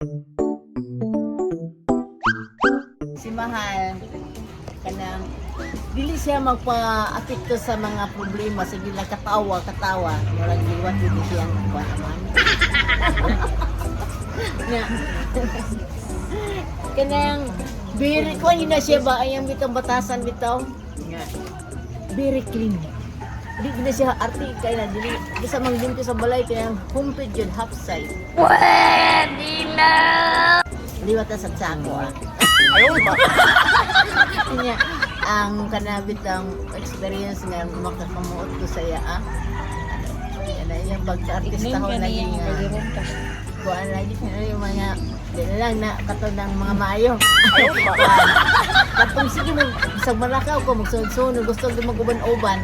Si Mahal kanang dili siya magpa-apekto sa mga problema, sige lang katawa murag liwat yun siya ang kuha naman. Nga. Kanang very kuha yun na siya ba ayang bitang batasan bitaw nga very clean. Di na siya arte kay na dili isa manglimpyo sa balay kaya humpid yun half side. Pwede na. Liwat na sa tsako ah. Ayaw ba? Kanya ang kanabit ang experience nga makakamuot ko sa iya ah. Kana yung pagka-artista ko naging kuan lagi yung mga dili lang na katong ng mga maayo. Ayaw ba? Katong sige mo sa Malakaw ko magsunod gusto ko maguban-uban.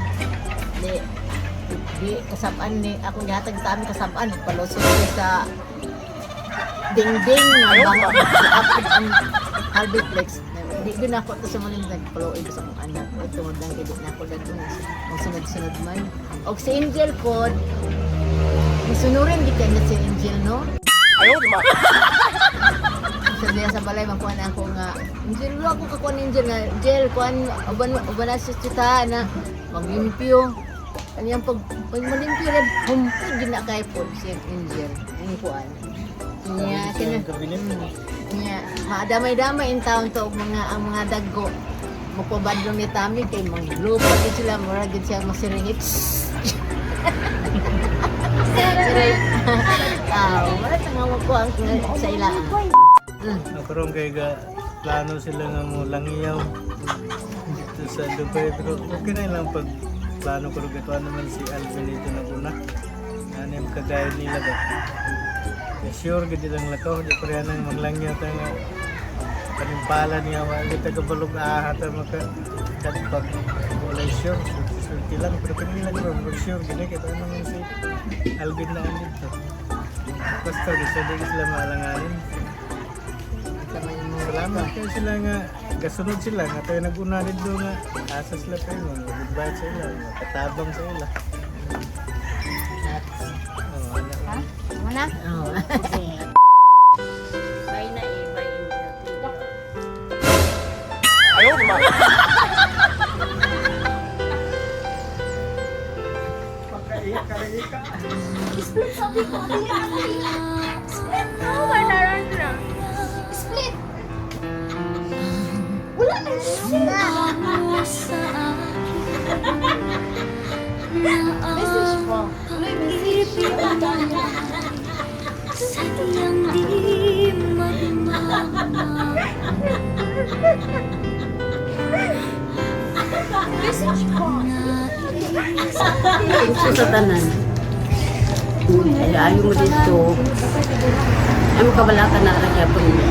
Di kasabaan ni ako gihatag sa amin kasabaan palusot ko sa ding-ding nga ang Albiplex. Di din ako to sa mga nagpaloy sa mga anak. Ito mo lang kaya na ako dito ang sunod-sunod man. O si Angel po, masunurin di kanya si Angel, no? Ayaw ba? Sabi sa balay, magkuha na ako nga, Angel, wala ako kakuha ni Angel nga, Angel, kuhan, uban na sa tita na maglimpyo. Kaniyang pag malimpyo rin, humpid din na kay po si Angel. Ang kuhan. Nya, madamay-damay in town to ang mga daggo. Magpabadlong ni Tami kay manglupa din sila, murag din siya masiringit. Wala nga ko ang sa ilaan. Nakaroon kay plano sila nga mo langiyaw dito sa Dubai, pero okay na lang pag plano ko ito naman si Alvin dito na una. Ano yung kagaya nila ba? Sure, ganda lang lakaw, di pa rin nang maglangyaw tayo nga panimpala niya, wali tagabalog ahata makadagpag wala sure, surti lang, pero kanila ko mag-sure, ganda kita naman si Alvin na dito. Basta gusto din sila maalanganin. Salamat kayo sila nga, kasunod sila nga tayo nag-una dito nga, asa sila tayo, mag-goodbye sa ila, makatabang sa ila. Mana? Oh. Bay na bay. Ayaw ba? Pagkaika. Split sabi ko. Oh, may naran na. Split. Wala na sila. Message po. Sadyang di magmamahal. Message po. Gusto sa tanan. Ay, ayaw mo dito. Ay, makabalatan na kaya po niyo.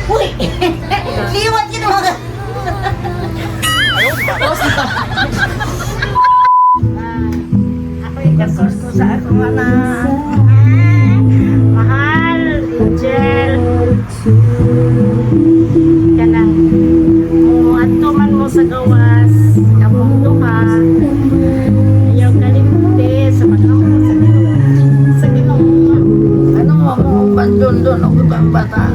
Uy! Liwat yun mga! Ayaw ba? Ako ikasos ko sa akong anak. Mahal, Angel. Kanang ato man mo sa gawas, kamong duha. Ayaw kalimti sa pagkakas sa Ginoo. Ano mo ako bandon ako bang bata?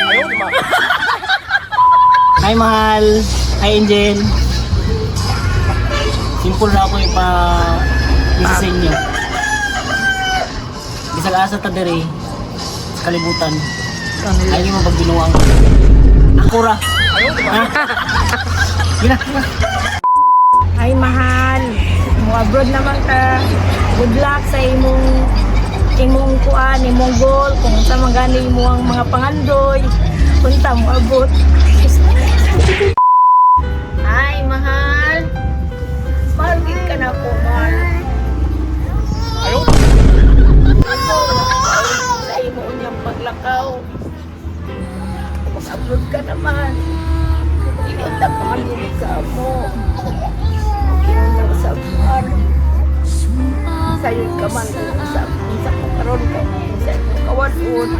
Ayaw ba? Hi Mahal! Hi Angel! Simple na ako isa sa inyo. Bisag asa ta diri sa kalibutan. Ayaw mo pag binuang ko. Ako ra! Ayaw ba? Gina! Ay mahal, mo abroad naman ka. Good luck sa imong kuan, imong goal, kung sa magani mo ang mga pangandoy. Punta mo abot. Ay, mahal. Mahal gid ka na po, mahal. Ayaw Sa imo unyang paglakaw. Mag-upload ka naman. Ikaw na pangalit ka mo. Ikaw na sa buwan. Sa'yo ka man sa karon ka. Sa imo kawan-un.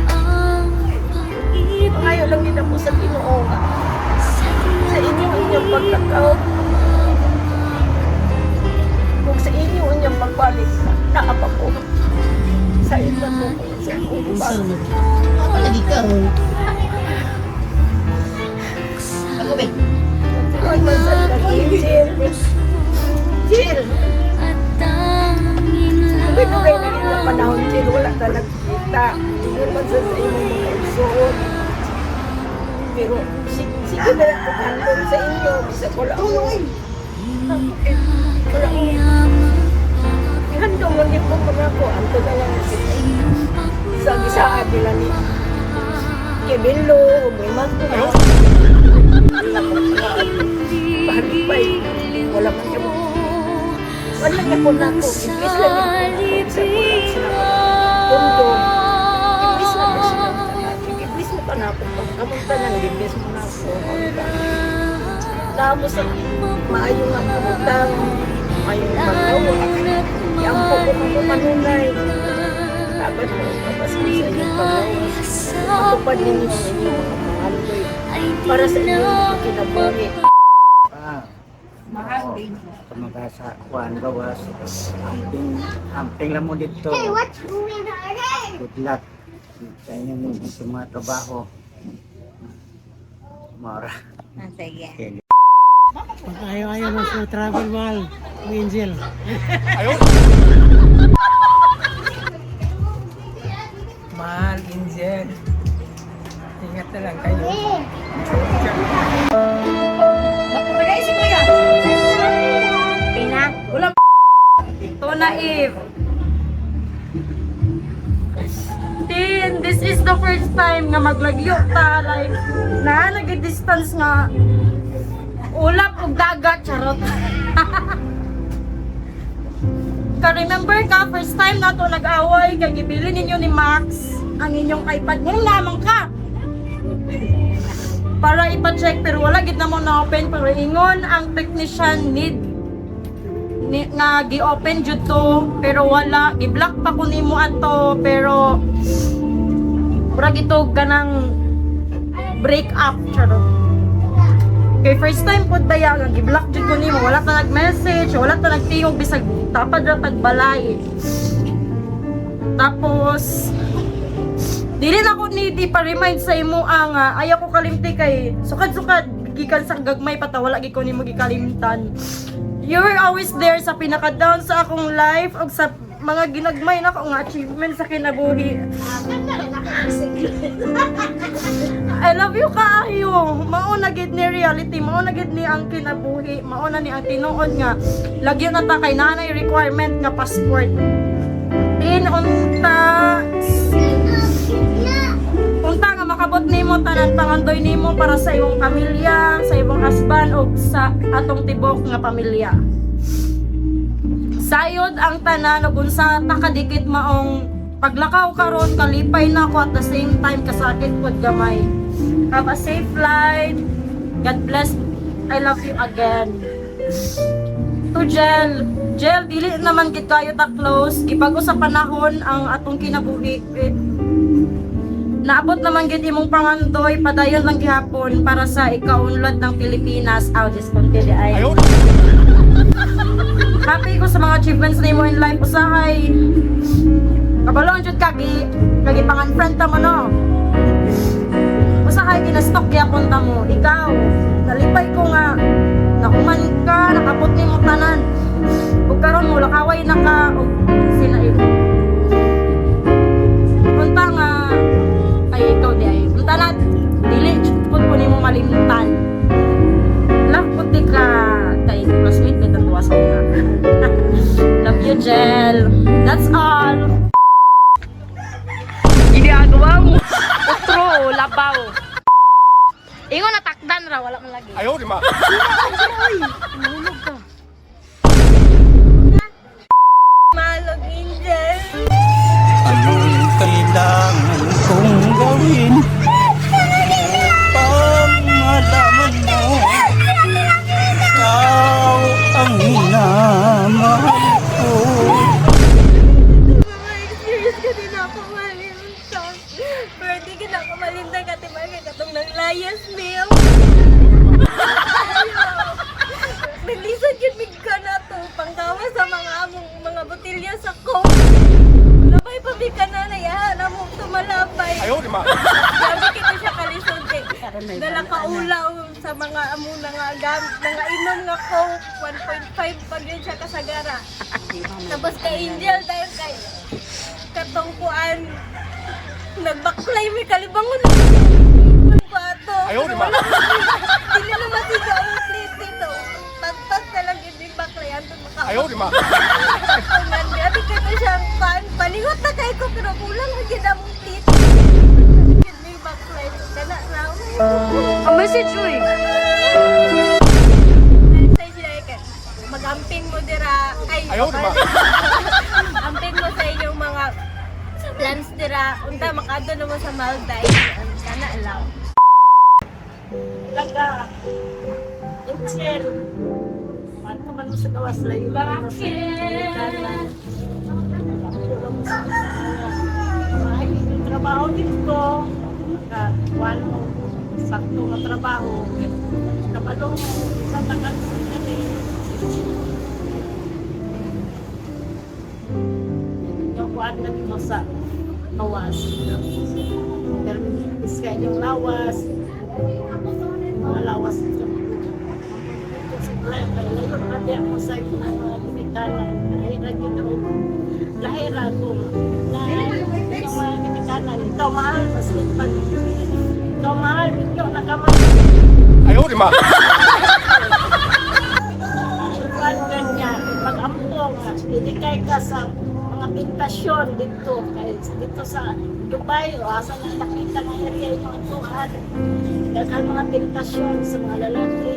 Ngayon lang din ako sa Ginoo nga. Sa inyong paglakaw. balik na. Naapa ko. Sa iba mo ko sa uban. Ako lagi ka. Ako ba? Ay, masal na Jill. Jill. Dugay-dugay na rin na panahon, Jill. Wala ka nagkita. Hindi man sa inyo mga isuot. Pero sige na lang kung handong sa inyo. Bisa ko lang. Wala ko. Handong mo din po mga ko. Anto na lang sila. Sa gisaan nila ni Kebelo. May magto. Wala ko na. Pahalipay. Wala man niya mo. Wala niya po na ako. Ibis lang niya po. Sa kulang sila ko. Pundo. Ibis na po sila. Ibis mo pa na ako. Kamunta na. Ibis mo na ako. Tapos maayong ang kamutang. Maayong magawa. Yang po ko mga manunay. Dapat mo. Tapos ko sa inyong pagawas. Matupad ninyo ang inyong mga pangalboy. Para sa inyong kinabuhi. Semoga sa kuan gawas amping lang mo dito. Good luck sa inyong semua trabaho. Mara. Sige. Ayaw mo sa travel mahal, Angel. Ayaw. Mahal, Angel. Ingat na lang kayo. Napagay si Kuya. Pina. Wala. Ito na, Eve. Tin, this is the first time nga maglagyo ta. Like, nag-distance nga. Ulap ug dagat, charot. Ka-remember ka, first time na to nag-away, kaya gibili ninyo ni Max ang inyong iPad. Ngayon lamang ka. Para ipa-check, pero wala gid na mo na-open. Pero ingon ang technician need nga gi-open jud to, pero wala. Gi-block pa ko nimo ato, pero murag ito ganang break up, charot. Okay, first time po daya nga gi-block jud ko nimo, wala ta nag-message, wala ta nagtingog bisag tapad ra tagbalay. Tapos dili na ko ni pa-remind sa imo ang ayaw ko kalimti kay sukad-sukad gikan sa gagmay pata wala gi ko nimo gikalimtan. You were always there sa pinaka-down sa akong life ug sa mga ginagmay na ko nga achievement sa kinabuhi. I love you kaayo. Mao na gid ni reality, mao na gid ni ang kinabuhi, mao na ni ang tinuod nga lagyo na ta kay nanay requirement nga passport. Unta nga makabot nimo tanan pangandoy nimo para sa imong pamilya, sa imong husband ug sa atong tibok nga pamilya. Sayod ang tanan ug unsa ta kadikit maong paglakaw karon kalipay na ako at the same time kasakit pud gamay. Have a safe flight. God bless. I love you again. To Jel, dili naman gid kayo ta close. Gibago sa panahon ang atong kinabuhi. Naabot naman gid imong pangandoy, padayon lang gihapon para sa ikaunlad ng Pilipinas. Discontinued ay. Ayaw. Happy ko sa mga achievements nimo in life. Usahay kabalon jud kagi pangan-friend ta mo no. Usahay gina-stalk gyapon ta mo. Ikaw, nalipay ko nga nakuman ka, nakapot nimo tanan. Ug karon mo lakaway na ka og sinaib. Unta nga ay ikaw di ay. Unta na dili jud ko nimo malimtan. Love ko ti ka kay classmate may tatuwa sa una. Love you, Jel. That's all. Ginagawa mo. Utro, labaw. Ingon natakdan ra, wala man lagi. Ayaw, di ma. Mahulog ka. Malog, Angel. Anong kailangan kong gawin upang malaman mo ikaw ang minamahal ko. Mga experience ka din ako malimtan. Pero di ka na ako malimtan ka timagay katong ng layas meal. Ayaw, di ba? Grabe kita siya kalisod kay dala ka ulaw sa mga amo na nga inom nga coke 1.5 pag yun siya kasagara. Tapos kay Angel dahil kay katungkuan nagbaklay may kalibangon. Bato. Ayaw, di ba? Dili na masiga ang plate dito. Tagtag talaga yung baklay andun maka. Ayaw, di ba? Grabe kita siyang palingot na kay ko pero kulang na ginamong plate. Yung baklay kana raw. Ang message mo eh. Mag-amping mo dira. Ay, Ayaw, di ba? amping mo sa inyong mga plans dira. Unta, makado na mo sa Maldives. Kana lang. Laga. Angel. Paano man mo sa gawas layo? Ay, trabaho dito. Kuwan mo. Sakto na trabaho. Kabalo mo. Sa tagal sa kami. Yung kuwan na dito sa lawas. Pero iska yung lawas. Mga lawas ito. Pati ako sa kimikalan. Lahira ko. Yung mga kimikalan. Ikaw mahal. Ikaw mahal. Ikaw nakamahal. Ayaw, di ba? Suwan ganyan. Pag-ampong. Dedikay ka sa mga pintasyon dito. Dito sa Dubai. O asa na nakita ng area yung mga tuhan. Daghang mga pintasyon sa mga lalaki.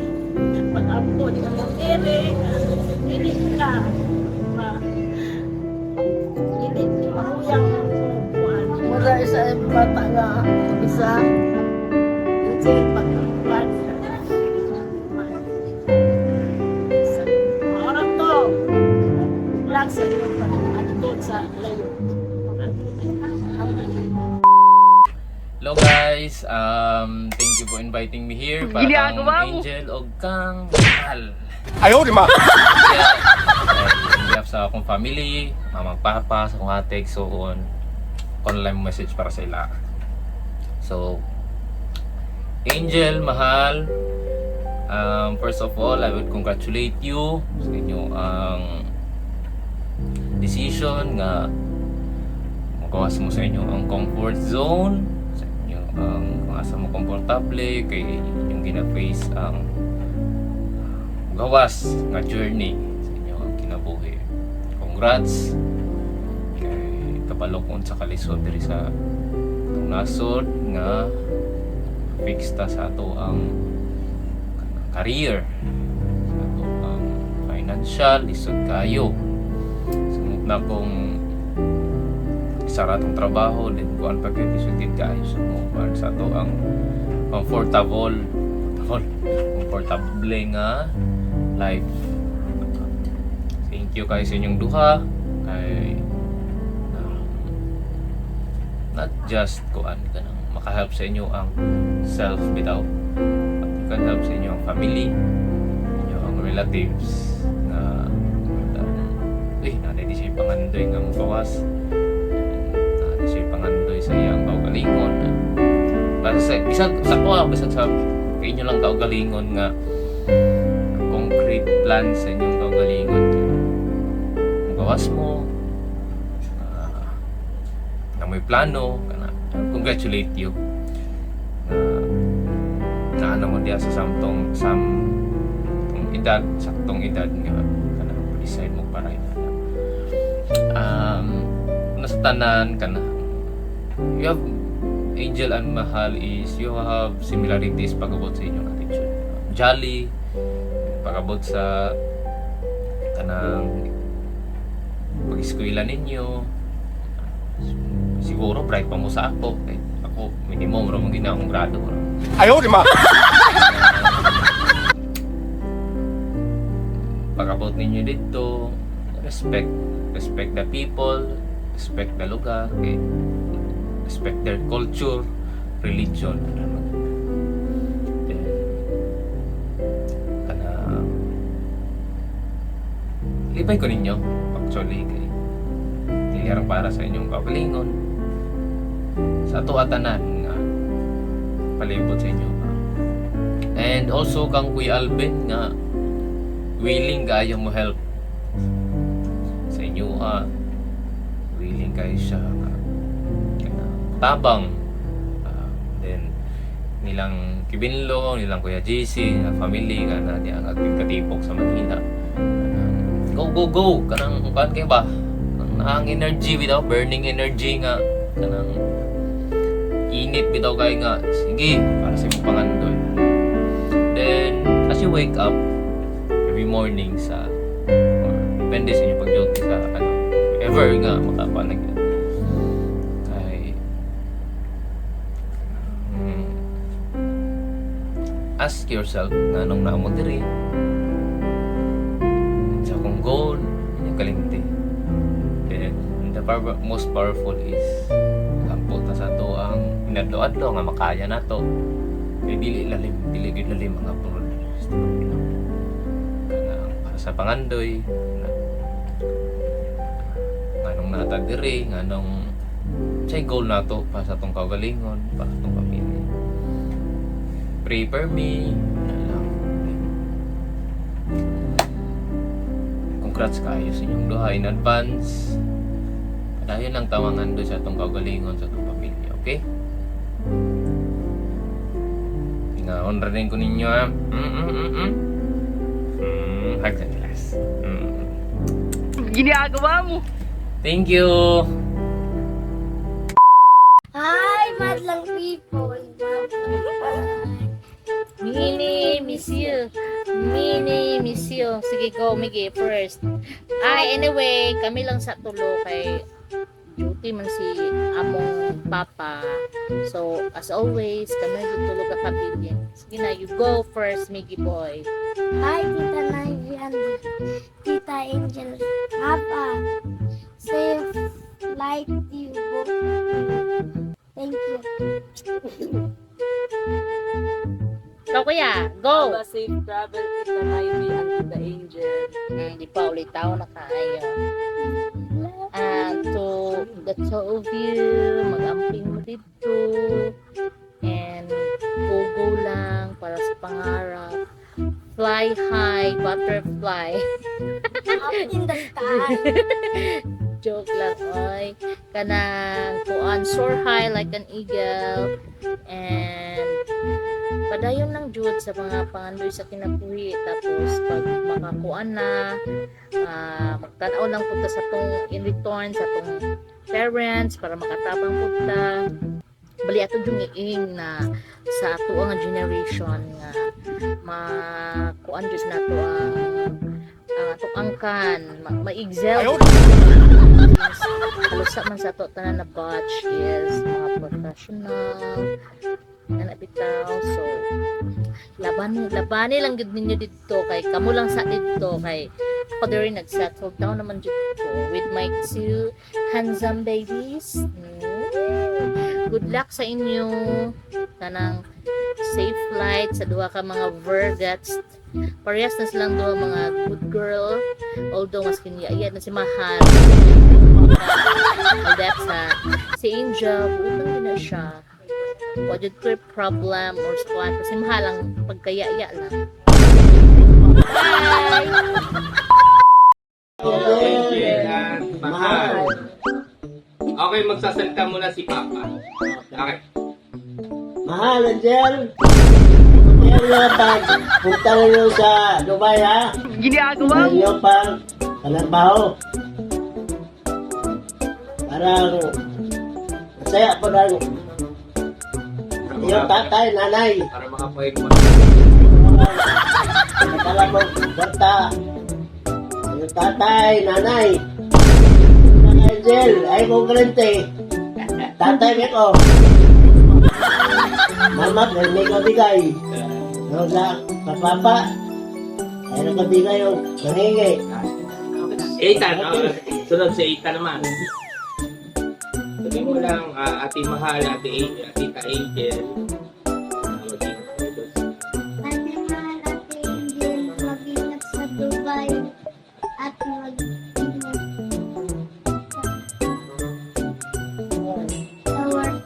Pag-ampong. Di ka mong ere. Hindi ka. Hindi mahuyang kuhan. Mura isa bata nga. Isa. Kasi pag-ampong. Orang to. Lang sa iyo. Atod sa layo. Hello guys, thank you for inviting me here para kang Angel o kang Mahal. Ayaw, di ba? On behalf sa akong family, mamang papa, sa akong ate, so on online message para sa ila. So, Angel, Mahal, first of all, I would congratulate you sa inyo ang decision nga magawas mo sa inyo ang comfort zone, sa inyo ang kung asa mo komportable kay yung gina-face ang gawas nga journey sa inyo ang kinabuhi. Congrats kay kabalokon sa kalisod diri sa itong nasod nga fix ta sa ato ang career, sa ato ang financial lisod kayo. Sunod na kong saratong trabaho din kuan pag isugid kayo sa mo sa to ang comfortable nga life. Thank you kay sa inyong duha kay not just kuan kanang makahelp sa inyo ang self bitaw, but can help sa inyo ang family, inyo ang relatives na nanay di siya pangandoy nga mabawas, siya pangandoy sa iyang kaugalingon. Basta bisag sa kuha, bisag sa inyo lang kaugalingon nga concrete plan sa inyong kaugalingon. Magawas mo na may plano kana, congratulate you na ano mo diya sa saktong edad nga kana decide mo para ina sa tanan kana. You have Angel and Mahal is you have similarities pagabot sa inyong attitude. Jolly pagabot sa kanang pag-eskwela ninyo. Siguro bright pa mo sa ako. Ako minimum ra mong ginaong grado. Ayaw, di ba? Pagabot ninyo dito, respect the people, respect the lugar, okay? Respect their culture, religion. Then, kana libay ko ninyo actually kay dili para sa inyong kaugalingon. sa ato atanan nga palibot sa inyo. And also kang Kuya Alvin nga willing kayo mo help sa inyo, willing kayo siya nga tabang. Then nilang Kibinlo, nilang Kuya JC, nilang family nga na diya ang katipok sa Manila. Go kanang kan kay ba ang energy bitaw, burning energy nga kanang init bitaw kay nga sige para sa imong pangandoy. Then as you wake up every morning sa or depende sa inyong pag-duty sa ever nga makapanag kay ask yourself nga nung naamo diri sa akong goal yung kalimti. Then the most powerful is kampot na sa to ang inadlo-adlo nga makaya na to kay dili gid lalim mga problems para sa pangandoy nganong natag diri nganong say goal nato para sa tong kaugalingon para sa tong pamilya. Pray for me lang. Congrats kayo sa inyong duha in advance. Padayon lang tawangan do sa atong kaugalingon sa atong pamilya, okay? Honor din ko ninyo, ha? Hugs and kiss. Ginagawa mo. Thank you. Hi, madlang people. Mini, miss you. Mini, miss you. Sige, go, Miggy, first. Anyway, kami lang sa tulo kay duty man si among papa. So, as always, kami tutulog ka kapilin. Sige na, you go first, Miggy boy. Hi, Tita Nivy and Tita Angel. Have a safe flight to you both. Thank you. So, kuya, go! Safe travel, Tita Ivy and Tita Angel. Di pa ulit tao na kaayo. And to the two of you, mag-amping mo dito. And go lang para sa pangarap. Fly high, butterfly. Up in the sky. Joke lang, oy. Kanang kuan, soar high like an eagle. And padayon lang jud sa mga pangandoy sa kinabuhi. Tapos pag makakuan na, magtanaw lang punta sa tong in return sa tong parents para makatabang punta. Bali ato yung iing na sa ato ang generation nga makuan jud na to ang atong angkan ma-excel. Halusa man sa to tanan na batch is mga professional na bitaw. So labani lang gud ninyo dito kay kamo lang sa dito kay ako rin nag-settle down naman dito with my two handsome babies. Good luck sa inyo. Kanang safe flight sa duha ka mga vergats. Parehas na silang duha mga good girl. Although mas kiniyayad na si Mahal. That's si Angel. Buong na siya. Wajud ko problem or squad. Kasi Mahal ang pagkayaya lang. Bye! Mahal. Okay, magsasalita muna si Papa. Okay. Mahal, Angel. Angel na pag punta ninyo sa Dubai, ha? Ginagawa mo. Ninyo pang trabaho. Parang masaya po na yung tatay, nanay. Para makapaig mo. Natala mo, bata. Yung tatay, nanay. Angel, ay kong kalente. Tatay ko. Mama, may kabigay. No, sa papa, ay nakabigay yung nangingi. Ethan, sunod sa Ethan naman. Sabihin mo lang, Ate Mahal, Tita Angel. Ate Mahal, Ate Angel, mag-ingat sa Dubai at mag-ingat sa work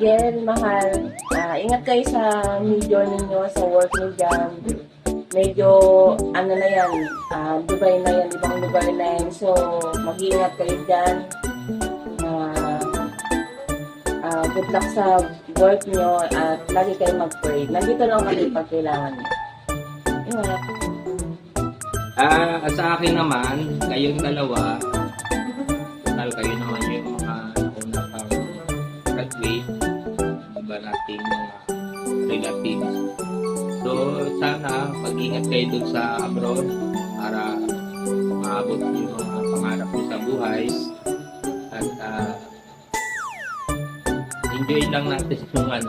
Angel, mahal. Ingat kayo sa medyo ninyo, sa work niyo dyan. Medyo, ano na yan, Dubai na yan, ibang lugar na yan. So, mag-iingat kayo dyan. Good luck sa work nyo at lagi kayo mag-pray. Nandito lang kami pag kailangan nyo. Ingat. Sa akin naman, kayong dalawa, total kayo naman yung mga nauna pang graduate, iba nating mga relatives. So, sana mag-ingat kayo dun sa abroad para maabot yung mga pangarap nyo sa buhay. At enjoy lang natin yung ano.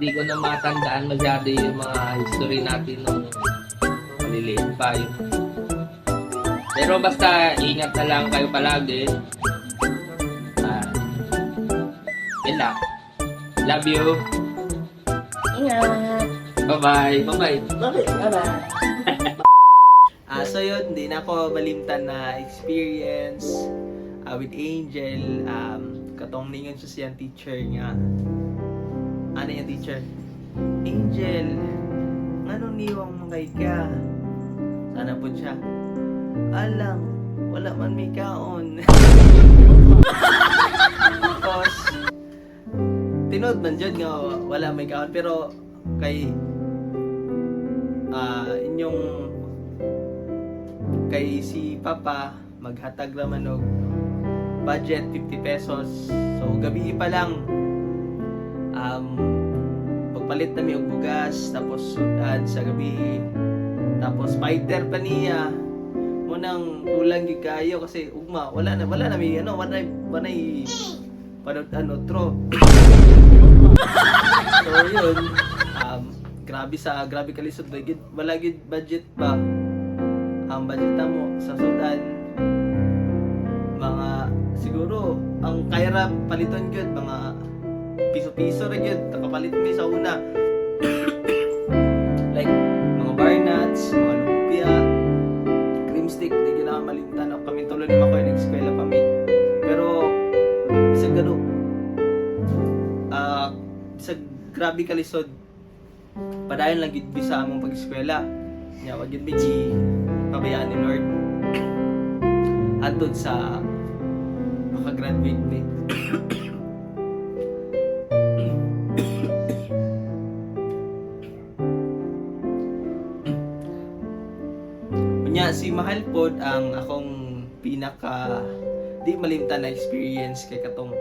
Hindi ko na matandaan masyado yung mga history natin nung maliliit pa yun. Pero basta ingat na lang kayo palagi. Yun lang. Love you. Ingat. Bye-bye. Bye-bye. Bye-bye. So yun, hindi na ako malimtan na experience with Angel. Katong ningon siya siyang teacher niya. Ano yung teacher? Angel, anong niwang mga ka? Sana po siya. Alang, wala man may kaon. Tapos, tinood man dyan nga wala may kaon. Pero, kay kay si Papa, maghatag naman og budget 50 pesos. So, gabi pa lang, pagpalit na may og bugas, tapos sudan sa gabi, tapos fighter pa niya munang kulang gyud kayo kasi ugma wala na may tro. So yun, grabe kalisod wala gyud budget pa. Ang budget mo sa sudan mga siguro ang kaya paliton gyud mga piso-piso ra gyud nakapalit mi sa una. Like mga bar nuts, mga lumpia, cream stick, di gyud na malimtan kami tulo ni Makoy nag-eskwela pa mi. Pero bisag gano bisag grabe kalisod padayon lang gyud bisa among pag-eskwela. Nya wa gyud mi pabayaan ni Lord andun sa makagraduate ni. Nya si Mahal pod ang akong pinaka di malimtan na experience kay katong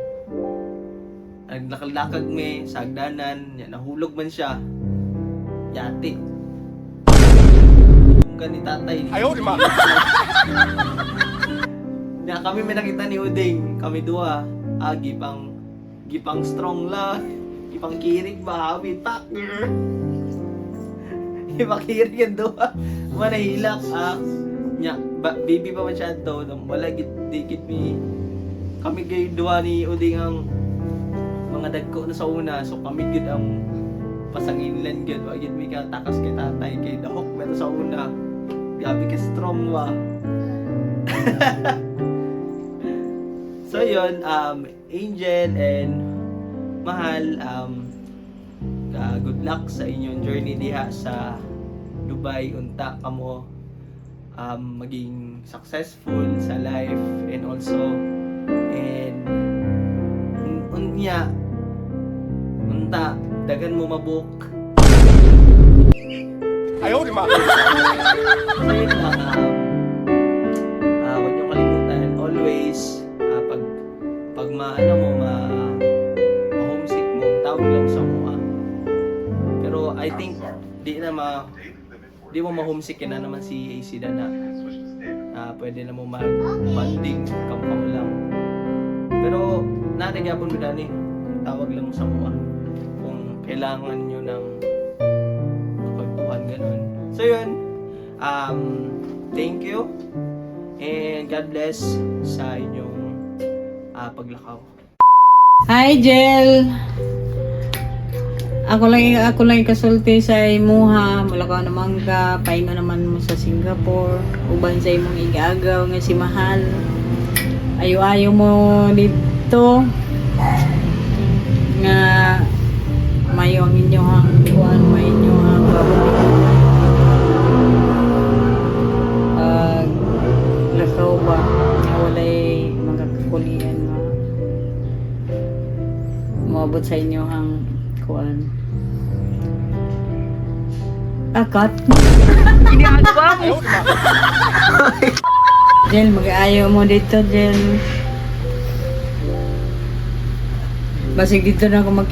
naglakad me sa hagdanan, nahulog man siya. Yati. Gani tatay. Ayaw, di ma. Na kami may nakita ni Uding, kami dua, gipang strong la, gipang kirig bahawit pak. Gipang kirig yan dua. Manahilak nya baby pa man siya to, wala dikit mi. Kami gay dua ni Uding ang mga dagko na sa una, so kami gid ang pasanginlan gid, wa gid mi ka takas kay tatay kay dahok meron sa una. Grabe ka strong wa. So yun, Angel and Mahal, good luck sa inyong journey diha sa Dubai. Unta kamo maging successful sa life and also unya unta dagan mo mabuk. Ayaw, di ma. So yun lang, huwag niyong kalimutan always pag ma-homesick mo, tawag lang sa mua. Pero I think di mo ma-homesick na naman si AC na pwede na mo mag-banding kamu lang. Pero natigapon mo dani, tawag lang sa mua kung kailangan nyo ng pagtuhan ganun. So yun, thank you and God bless sa inyong paglakaw. Hi, Jel! Ako lang ikasulti sa imuha, mulakaw naman ka, paingon naman mo sa Singapore, uban sa imong igagaw nga si Mahal. Ayo-ayo mo dito nga mayo ang inyong kuan, may inyong lakaw ba nga walay magakakulian nga maabot sa inyong kuan. Akat. Hindi ako ba? Jel, mag-aayaw mo dito, Jel. Basig dito na ako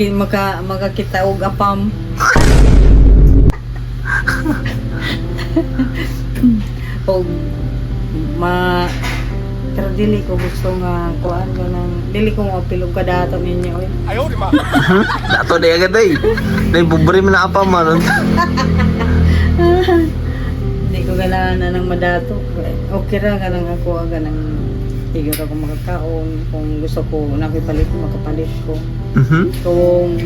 makakita og apam. O pero dili ko gusto nga kuan ganang dili ko mapilog ka dato ninyo oy. Ayaw di ma. Dato di agad ay. Dahil bubri mo na apa man. Hindi ko kailangan na ng madato. Okay ra ganang ako ganang tigil ako makakaon kung gusto ko nakipalit makapalit ko. Kung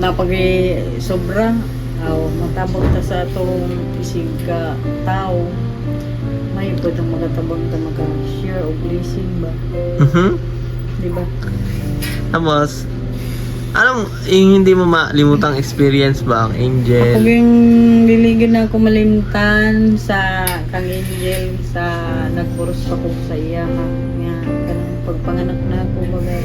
napagi sobra aw matabang ta sa atong isig ka tao may po itong magatabang ta maka-share o blessing ba? Diba? Tapos, anong hindi mo malimutang experience ba ang Angel? Ako yung liligin na ako malimtan sa kang Angel sa nagburos ako sa iya nga kanang pagpanganak na ako bagay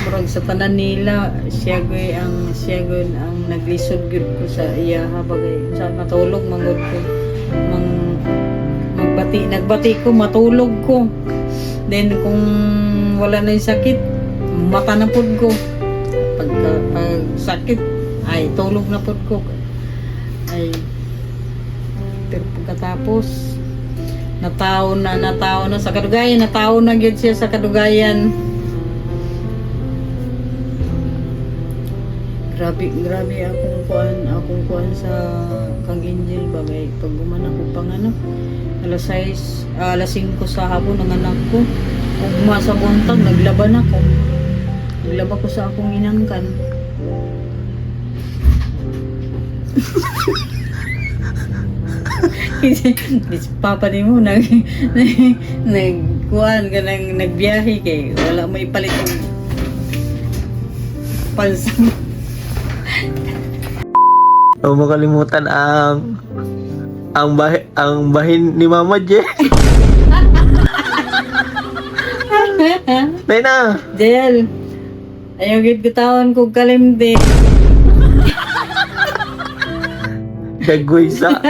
murag sa tanan nila siya gud ang naglisod gud ko sa iya bagay sa matulog mangod ko nagbati ko matulog ko then kung wala na yung sakit mata na pod ko pag sakit ay tulog na pod ko ay pero pagkatapos nataon na sa kadugayan nataon na gyud siya sa kadugayan. Grabe akong kuan sa kang Angel bagay pag gumanak ko panganak alas 5 sa hapon ng anak ko ugma sa buntag naglaba ko sa akong inangkan. Papa ni mo nagkuhan ka nang nagbiyahe kay wala may palit ng pansang. Huwag mo kalimutan ang bahin ni Mama Je. Nay na. Del, ayaw gid ko taon kog kalimti. Dagway sa.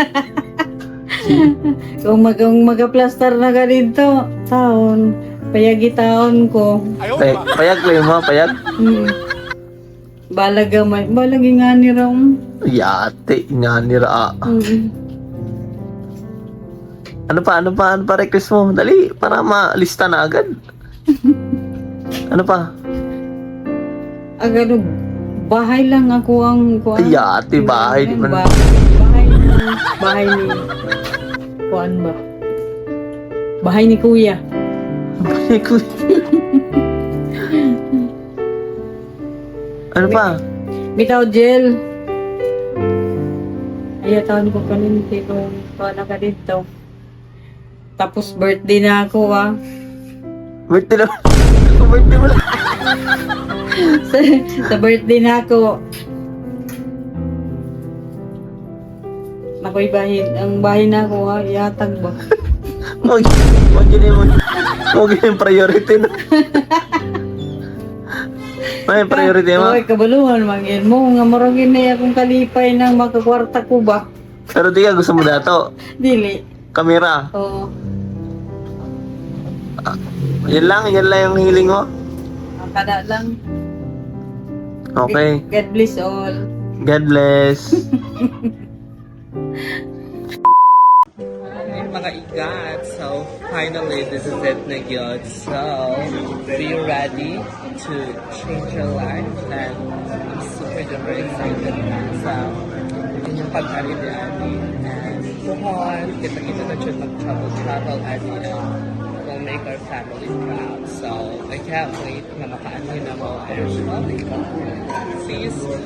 Kung magaplastar na ka dito, taon, payagi taon ko. Ayaw di ma. Payag ko yung mga payag. Balagi nga ni raw. Yate, nga nira. Ano pa request mo? Dali, para malista na agad. Ano pa? Agad, bahay lang ako ang kuan. Yate, bahay. Di man. Bahay ni kuan ba? Bahay ni Kuya. Bahay ko. Ano pa? Bitaw gel. Taon ko kaninti kung paano ka dito. Tapos birthday na ako Birthday na. Birthday mo lang. sa birthday na ako. Nakoy bahin. Ang bahin na ako yatag ba? Wag yun yung priority na. May priority mo. Oy, kabaluhan mangin mo nga maragin na akong kalipay nang makakwarta ko ba. Pero di ka gusto mo dato. Dili. Kamera. Oo. Yan lang yung hiling mo. Ang kada lang. Okay. God bless all. God bless. Mga igat, so finally this is it na yun. So be ready to change your life and I'm super duper excited sa inyong pag-ari ni Adi and kuhon, kita na siya mag-travel Adi and will make our family proud. So I can't wait na makaano na mo and see you soon.